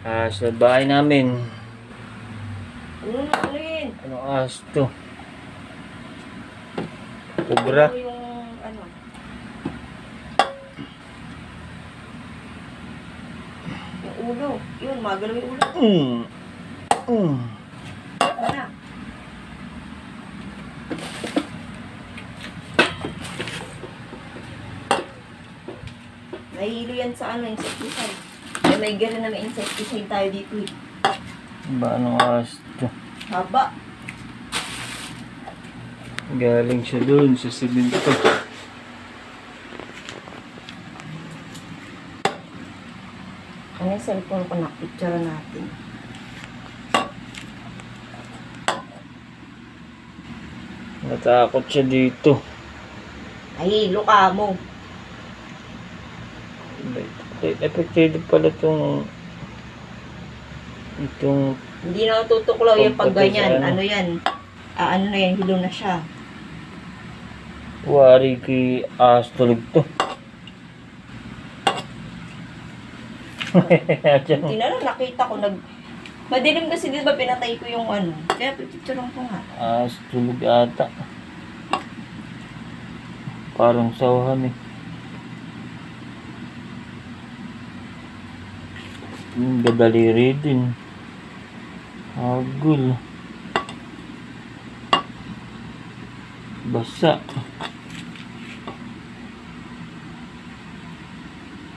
Sa bahay namin. Ano na ulit? Anong ahas to? Cobra? Ano yung ano? Yung ulo. Yun, magalaw yung ulo. Ano na? Nahihilo yan sa ano, insecticide. May gano'n na may insecticide tayo dito eh. Ba, anong ahas to? Haba. Galing siya doon sa simento. Ano yung cellphone ko na? Picture natin. Natakot siya dito. Ay, luka mo. Effective pala itong Hindi na tutuklaw yung pag pagpatay ganyan. sa ano. Ano yan? Ano na yan? Hilo na siya. wari kay ahas tulog to. Hindi na lang, nakita ko. Madilim kasi di ba pinatay ko yung ano. Kaya picturean ko nga. Ahas tulog ata. Parang sawahan eh. Yung gadaliri din. Agul. Basa.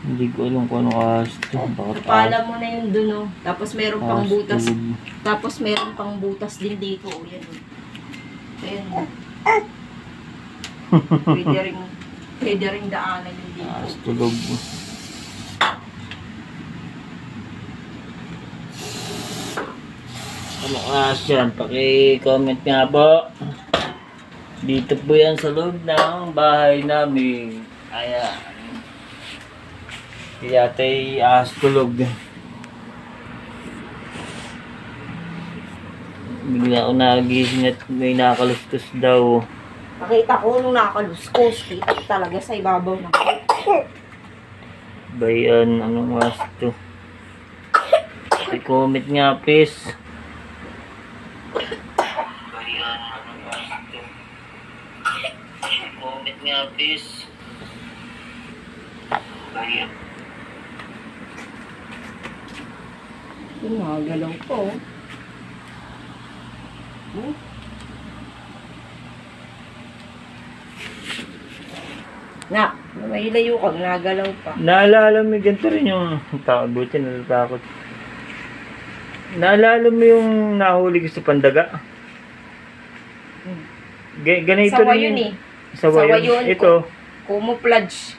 Hindi ko alam kung anong ahas to. Pala mo na yun dun oh. Tapos meron pang ahas butas. tulog. Tapos meron pang butas din dito. Oh, yan oh. Ayan oh. Pwede ring daanan yun dito. Ahas tulog. Anong ahas yan? Paki-comment nga po. Dito po yan sa loob ng bahay namin. Ayan. Yata'y ahas tulog. Bigla ako nagising at may nakalustos daw. Nakita ko nung nakaluskos. Kita ko talaga sa ibabaw ng Bayan, anong ahas to? I-comment nga please. Bayan, anong ahas to? I-comment nga please. Bayan. Yung mga galaw ko. Na, may layo ka, nagalaw pa. Naalala mo ganito rin yung tao, buti natatakot. Naalala mo yung nahuli ko sa pandaga? Ganito Sawa rin yun eh. Sawa Sawa yun. yun. Ito.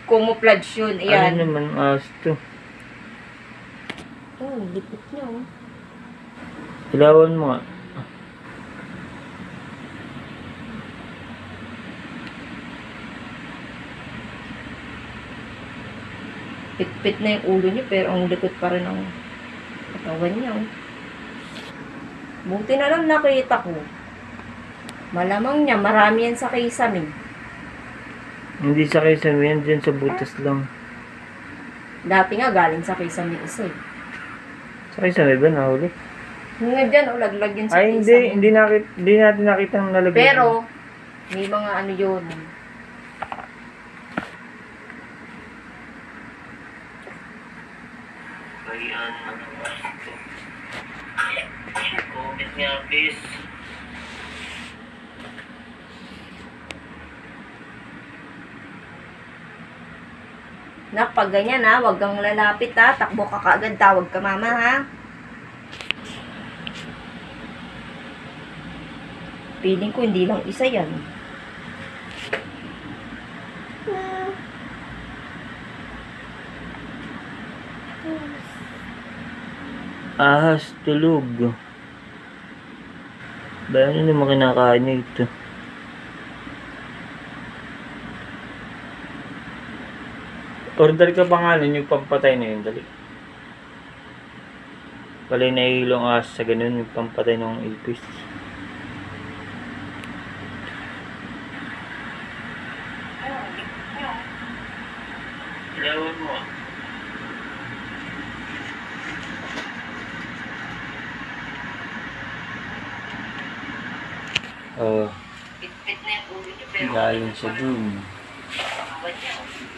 Camouflage yun. Ayan. Ano naman ahas to? Oh, lipit niya oh. Ilawan mo nga. Pit-pit na yung ulo niya pero ang likot pa rin ang katawan niya oh. Buti na lang nakita ko. Malamang niya, marami yan sa kisame. Hindi sa kisame yan, dyan sa butas lang. Dati nga galing sa kisame isa eh. Sa kisame ba nahuli? Nga dyan, oh, laglag yun sa Ay kisame. hindi natin nakita ng nalagay. Pero, may mga ano yun. Ayan. Comment nga please. Nak, pag ganyan ha, wag kang lalapit ha. Takbo ka kaagad, tawag ka mama ha. Feeling ko hindi lang isa yan. Ahas tulog. Ba ano naman kinakain niya ito? Order ka pa nga nun yung pampatay na yun, dali. Pala yung nahihilong ahas sa ganun yung pampatay ng ipis. Ilawan mo. Oh, Pit-pit na yung ulo niya pero galing siya dun. katawan niya.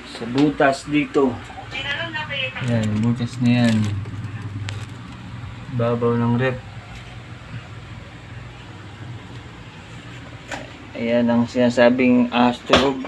Sa butas dito. Buti na lang nakita ko. Yan, butas na yan. Babaw ng rep. Ayan ang sinasabing ahas tulog.